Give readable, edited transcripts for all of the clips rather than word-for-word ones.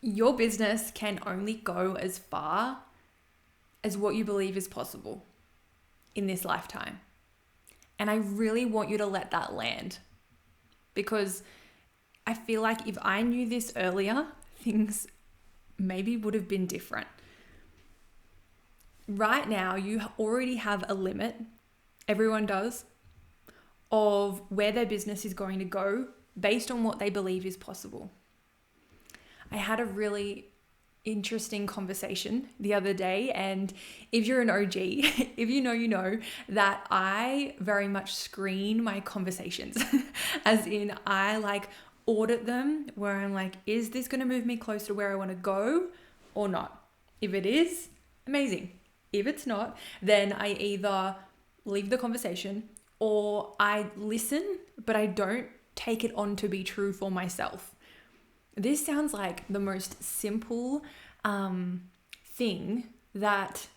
Your business can only go as far as what you believe is possible in this lifetime. And I really want you to let that land, because I feel like if I knew this earlier, things maybe would have been different. Right now, you already have a limit, everyone does, of where their business is going to go based on what they believe is possible. I had a really interesting conversation the other day, and if you're an OG, if you know that I very much screen my conversations as in I like audit them, where I'm like, is this going to move me closer to where I want to go or not? If it is, amazing. If it's not, then I either leave the conversation or I listen, but I don't take it on to be true for myself. This sounds like the most simple thing that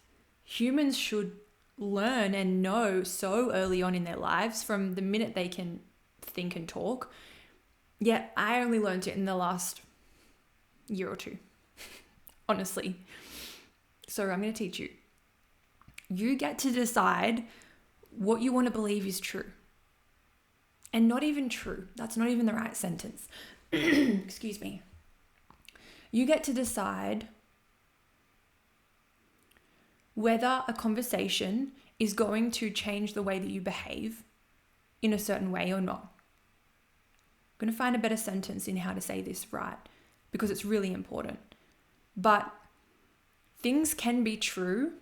humans should learn and know so early on in their lives, from the minute they can think and talk. Yet I only learned it in the last year or two, honestly. So I'm going to teach you. You get to decide what you want to believe is true. And not even true. That's not even the right sentence. Excuse me. You get to decide whether a conversation is going to change the way that you behave in a certain way or not. I'm going to find a better sentence in how to say this right, because it's really important. But things can be true,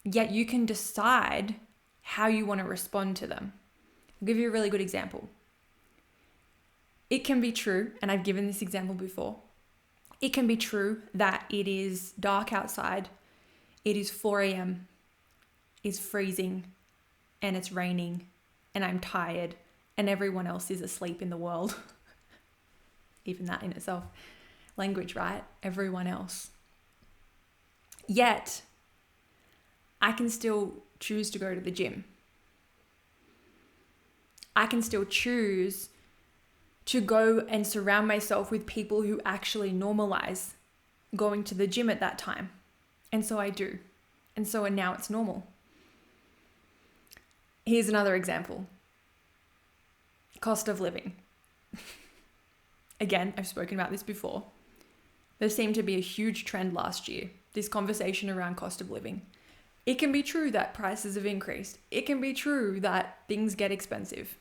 yet you can decide how you want to respond to them. I'll give you a really good example. It can be true, and I've given this example before, it can be true that it is dark outside, it is 4 a.m., it's freezing, and it's raining, and I'm tired, and everyone else is asleep in the world. Even that in itself. Language, right? Everyone else. Yet, I can still choose to go to the gym. I can still choose to go and surround myself with people who actually normalize going to the gym at that time. And so I do. And so now it's normal. Here's another example. Cost of living. Again, I've spoken about this before. There seemed to be a huge trend last year, this conversation around cost of living. It can be true that prices have increased. It can be true that things get expensive.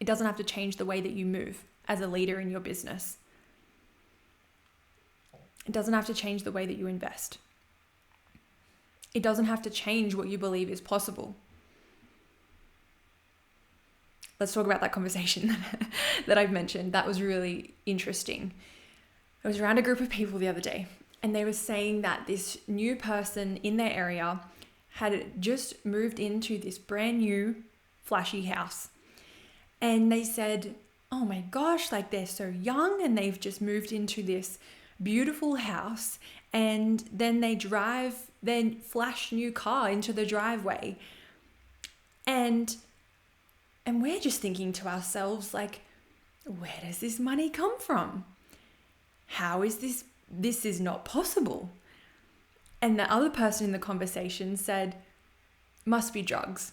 It doesn't have to change the way that you move as a leader in your business. It doesn't have to change the way that you invest. It doesn't have to change what you believe is possible. Let's talk about that conversation that I've mentioned. That was really interesting. I was around a group of people the other day, and they were saying that this new person in their area had just moved into this brand new flashy house. And they said, oh my gosh, like they're so young and they've just moved into this beautiful house, and then they flash new car into the driveway. And we're just thinking to ourselves, like, where does this money come from? How is this? This is not possible. And the other person in the conversation said, must be drugs.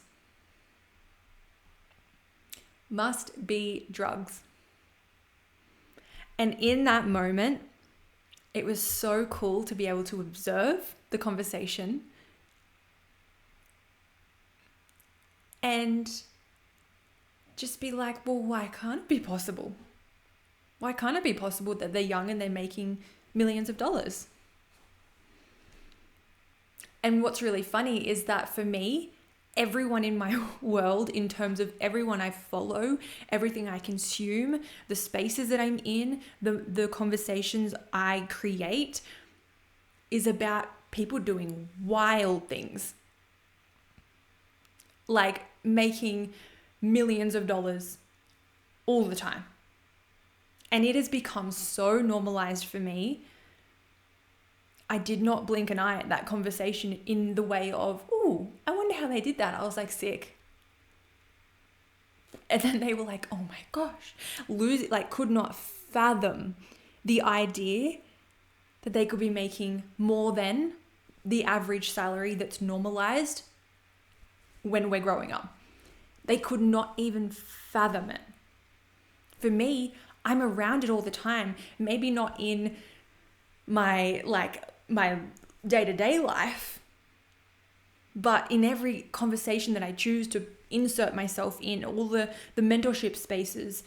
Must be drugs. And in that moment, it was so cool to be able to observe the conversation and just be like, well, why can't it be possible? Why can't it be possible that they're young and they're making millions of dollars? And what's really funny is that for me, everyone in my world, in terms of everyone I follow, everything I consume, the spaces that I'm in, the conversations I create, is about people doing wild things. Like making millions of dollars all the time. And it has become so normalized for me. I did not blink an eye at that conversation in the way of, ooh, I wonder how they did that. I was like, sick. And then they were like, oh my gosh, could not fathom the idea that they could be making more than the average salary that's normalized when we're growing up. They could not even fathom it. For me, I'm around it all the time. Maybe not in my day-to-day life, but in every conversation that I choose to insert myself in, all the mentorship spaces,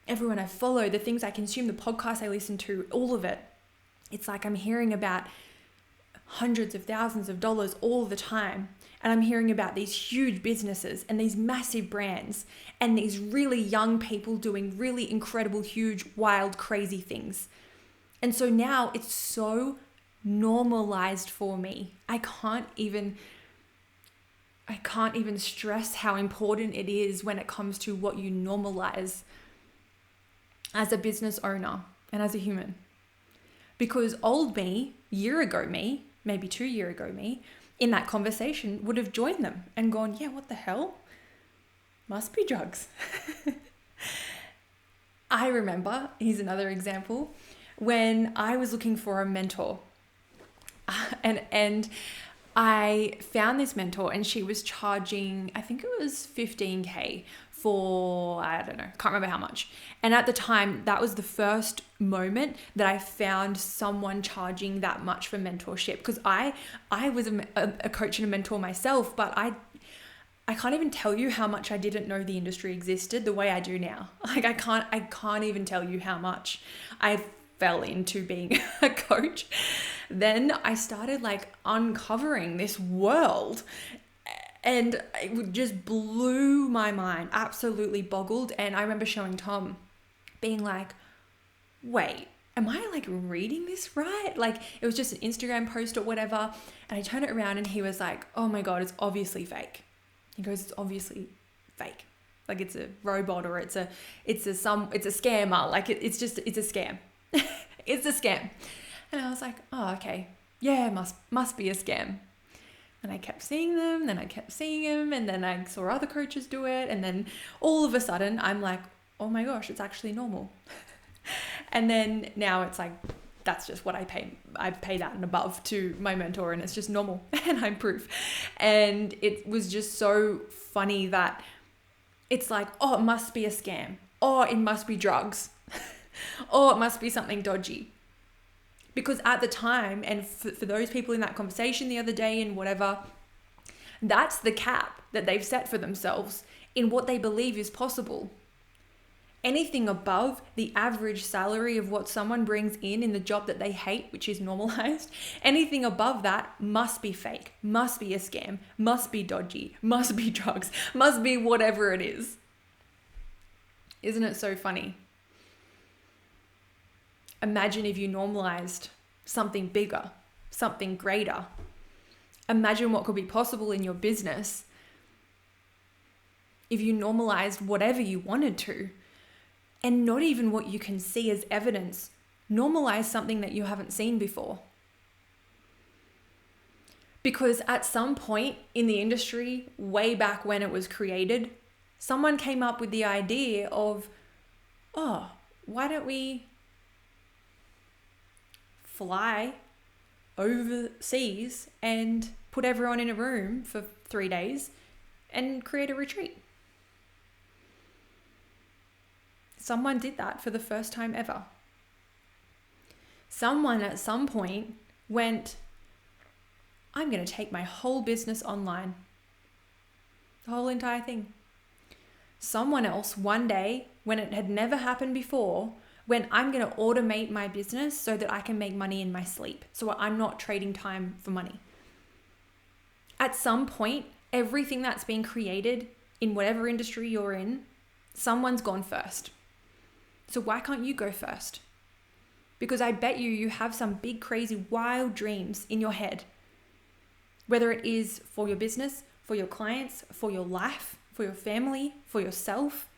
everyone I follow, the things I consume, the podcasts I listen to, all of it. It's like I'm hearing about hundreds of thousands of dollars all the time. And I'm hearing about these huge businesses and these massive brands and these really young people doing really incredible, huge, wild, crazy things. And so now it's so normalized for me. I can't even stress how important it is when it comes to what you normalize as a business owner and as a human. Because old me, year ago me, maybe 2 year ago me, in that conversation would have joined them and gone, yeah, what the hell? Must be drugs. I remember, here's another example, when I was looking for a mentor and I found this mentor and she was charging, I think it was 15K for, I don't know, can't remember how much. And at the time, that was the first moment that I found someone charging that much for mentorship, because I was a coach and a mentor myself, but I can't even tell you how much I didn't know the industry existed the way I do now. Like I can't even tell you how much I fell into being a coach. Then I started like uncovering this world, and it just blew my mind, absolutely boggled. And I remember showing Tom, being like, wait, am I like reading this right? Like it was just an Instagram post or whatever. And I turned it around and he was like, oh my God, it's obviously fake. He goes, it's obviously fake. Like it's a robot or it's a scammer. Like it's a scam. It's a scam. And I was like, oh, okay. Yeah, must be a scam. And I kept seeing them, then I kept seeing him, and then I saw other coaches do it. And then all of a sudden I'm like, oh my gosh, it's actually normal. And then now it's like, that's just what I pay. I pay that and above to my mentor, and it's just normal and I'm proof. And it was just so funny that it's like, oh, it must be a scam. Oh, it must be drugs. Oh, it must be something dodgy. Because at the time, and for those people in that conversation the other day and whatever, that's the cap that they've set for themselves in what they believe is possible. Anything above the average salary of what someone brings in the job that they hate, which is normalized, anything above that must be fake, must be a scam, must be dodgy, must be drugs, must be whatever it is. Isn't it so funny? Imagine if you normalized something bigger, something greater. Imagine what could be possible in your business if you normalized whatever you wanted to, and not even what you can see as evidence. Normalize something that you haven't seen before. Because at some point in the industry, way back when it was created, someone came up with the idea of, oh, why don't we fly overseas and put everyone in a room for 3 days and create a retreat? Someone did that for the first time ever. Someone at some point went, I'm going to take my whole business online. The whole entire thing. Someone else one day, when it had never happened before, went, I'm going to automate my business so that I can make money in my sleep. So I'm not trading time for money. At some point, everything that's been created in whatever industry you're in, someone's gone first. So why can't you go first? Because I bet you have some big, crazy, wild dreams in your head. Whether it is for your business, for your clients, for your life, for your family, for yourself.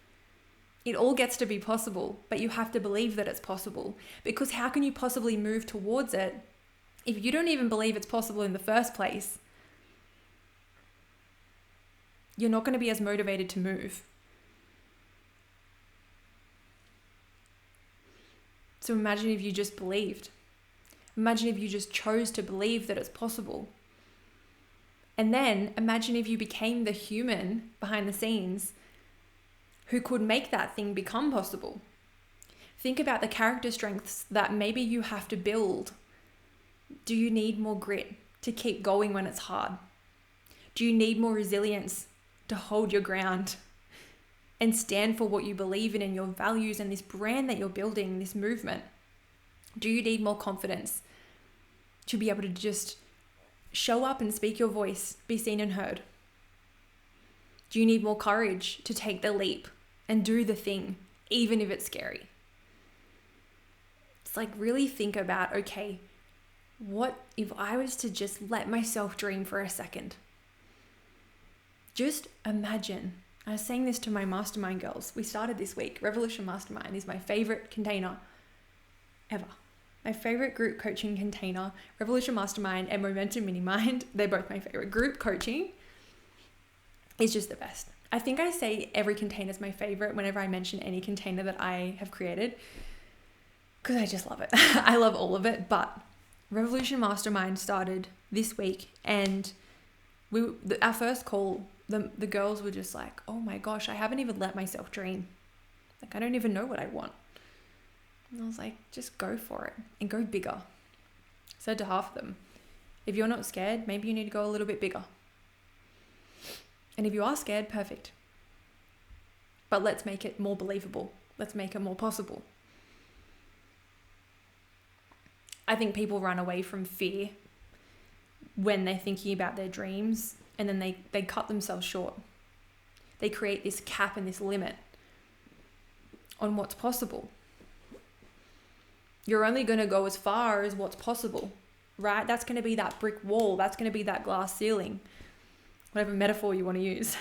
It all gets to be possible, but you have to believe that it's possible. Because how can you possibly move towards it if you don't even believe it's possible in the first place? You're not going to be as motivated to move. So imagine if you just believed. Imagine if you just chose to believe that it's possible. And then imagine if you became the human behind the scenes who could make that thing become possible. Think about the character strengths that maybe you have to build. Do you need more grit to keep going when it's hard? Do you need more resilience to hold your ground and stand for what you believe in and your values and this brand that you're building, this movement? Do you need more confidence to be able to just show up and speak your voice, be seen and heard? Do you need more courage to take the leap and do the thing, even if it's scary? It's like really think about, okay, what if I was to just let myself dream for a second? Just imagine. I was saying this to my mastermind girls. We started this week. Revolution Mastermind is my favorite container ever. My favorite group coaching container. Revolution Mastermind and Momentum Mini Mind, they're both my favorite. Group coaching is just the best. I think I say every container is my favorite whenever I mention any container that I have created, because I just love it. I love all of it. But Revolution Mastermind started this week, and our first call, the girls were just like, oh my gosh, I haven't even let myself dream. Like, I don't even know what I want. And I was like, just go for it and go bigger. I said to half of them, if you're not scared, maybe you need to go a little bit bigger. And if you are scared, perfect. But let's make it more believable. Let's make it more possible. I think people run away from fear when they're thinking about their dreams, and then they cut themselves short. They create this cap and this limit on what's possible. You're only going to go as far as what's possible, right? That's going to be that brick wall. That's going to be that glass ceiling, whatever metaphor you want to use.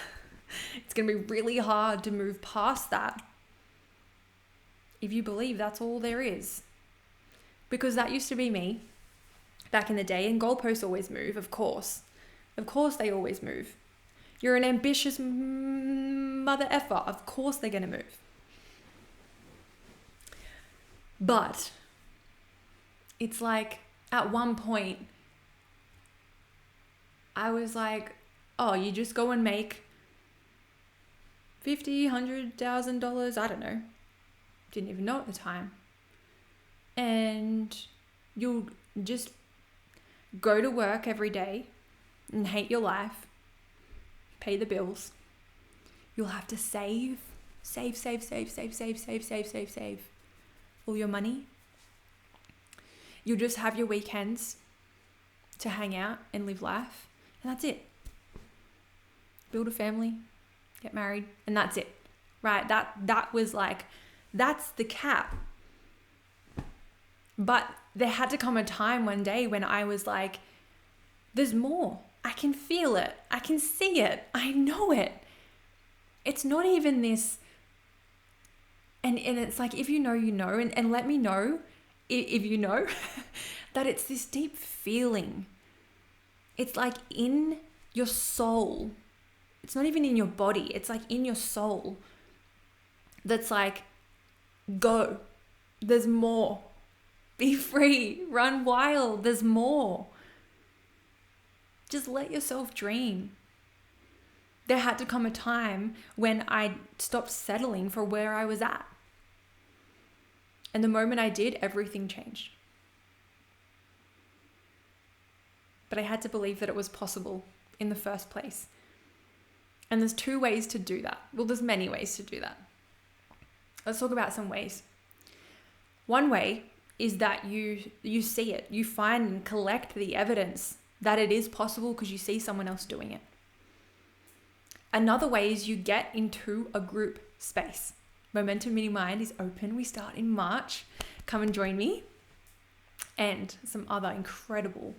It's going to be really hard to move past that if you believe that's all there is. Because that used to be me back in the day, and goalposts always move, of course. Of course they always move. You're an ambitious mother effer. Of course they're going to move. But it's like at one point I was like, oh, you just go and make $50,000, $100,000, I don't know. Didn't even know at the time. And you'll just go to work every day and hate your life, pay the bills. You'll have to save all your money. You'll just have your weekends to hang out and live life, and that's it. Build a family, get married, and that's it. Right? That was like, that's the cap. But there had to come a time one day when I was like, there's more. I can feel it. I can see it. I know it. It's not even this. And it's like, if you know, you know. And let me know if you know that it's this deep feeling. It's like in your soul. It's not even in your body. It's like in your soul. That's like, go. There's more. Be free. Run wild. There's more. Just let yourself dream. There had to come a time when I stopped settling for where I was at. And the moment I did, everything changed. But I had to believe that it was possible in the first place. And there's two ways to do that. Well, there's many ways to do that. Let's talk about some ways. One way is that you see it. You find and collect the evidence that it is possible because you see someone else doing it. Another way is you get into a group space. Momentum Mini Mind is open. We start in March. Come and join me and some other incredible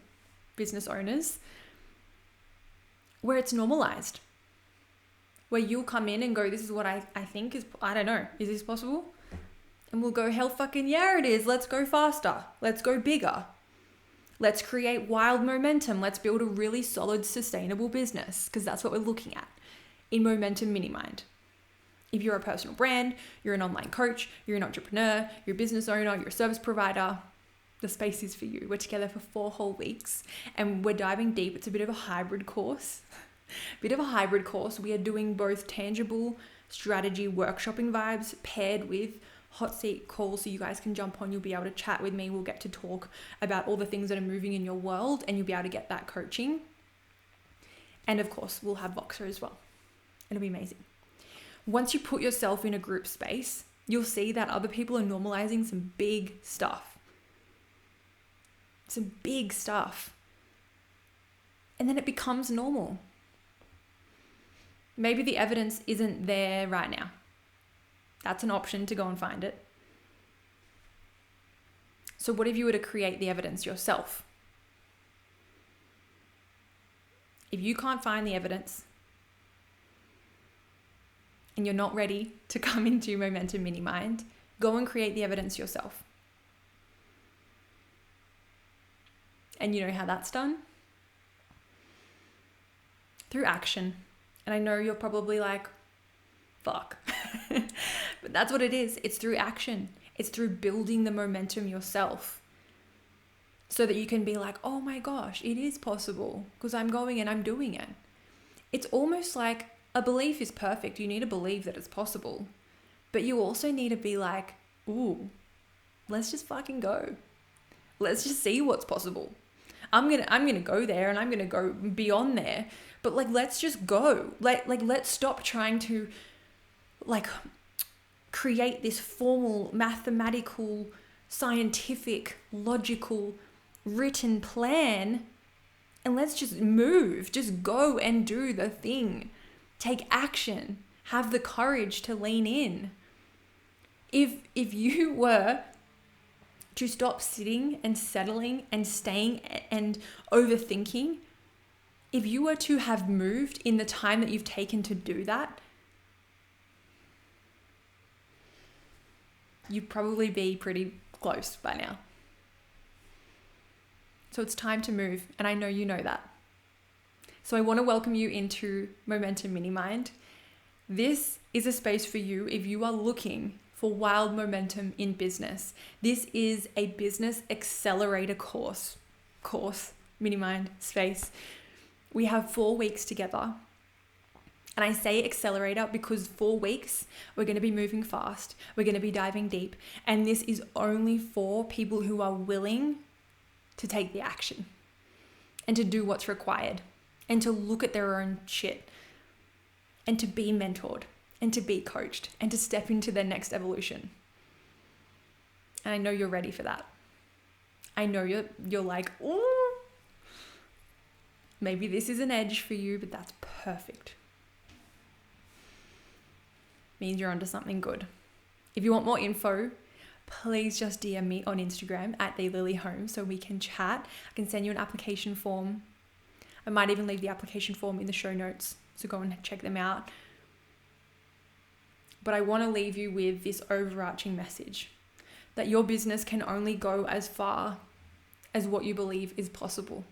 business owners, where it's normalized, where you'll come in and go, this is what I think is, I don't know, is this possible? And we'll go, hell fucking yeah, it is. Let's go faster. Let's go bigger. Let's create wild momentum. Let's build a really solid, sustainable business, because that's what we're looking at in Momentum Mini Mind. If you're a personal brand, you're an online coach, you're an entrepreneur, you're a business owner, you're a service provider, the space is for you. We're together for 4 whole weeks and we're diving deep. It's a bit of a hybrid course. We are doing both tangible strategy workshopping vibes paired with hot seat calls, so you guys can jump on. You'll be able to chat with me. We'll get to talk about all the things that are moving in your world and you'll be able to get that coaching. And of course, we'll have Voxer as well. It'll be amazing. Once you put yourself in a group space, you'll see that other people are normalizing some big stuff. And then it becomes normal. Maybe the evidence isn't there right now. That's an option to go and find it. So what if you were to create the evidence yourself? If you can't find the evidence and you're not ready to come into Momentum Mini Mind, go and create the evidence yourself. And you know how that's done? Through action. And I know you're probably like, fuck. But that's what it is. It's through action. It's through building the momentum yourself so that you can be like, oh my gosh, it is possible because I'm going and I'm doing it. It's almost like a belief is perfect. You need to believe that it's possible, but you also need to be like, ooh, let's just fucking go. Let's just see what's possible. I'm gonna go there and I'm gonna go beyond there. But like, let's just go. Let's stop trying to create this formal, mathematical, scientific, logical, written plan. And let's just move. Just go and do the thing. Take action. Have the courage to lean in. If you were to stop sitting and settling and staying and overthinking, if you were to have moved in the time that you've taken to do that, you'd probably be pretty close by now. So it's time to move, and I know you know that. So I want to welcome you into Momentum Mini Mind. This is a space for you if you are looking for wild momentum in business. This is a business accelerator course, Mini Mind space. We have 4 weeks together. And I say accelerator because 4 weeks, we're going to be moving fast. We're going to be diving deep. And this is only for people who are willing to take the action and to do what's required and to look at their own shit and to be mentored and to be coached and to step into their next evolution. And I know you're ready for that. I know you're like, ooh, maybe this is an edge for you, but that's perfect. Means you're onto something good. If you want more info, please just DM me on Instagram at @TheLilyHome so we can chat. I can send you an application form. I might even leave the application form in the show notes, so go and check them out. But I want to leave you with this overarching message that your business can only go as far as what you believe is possible.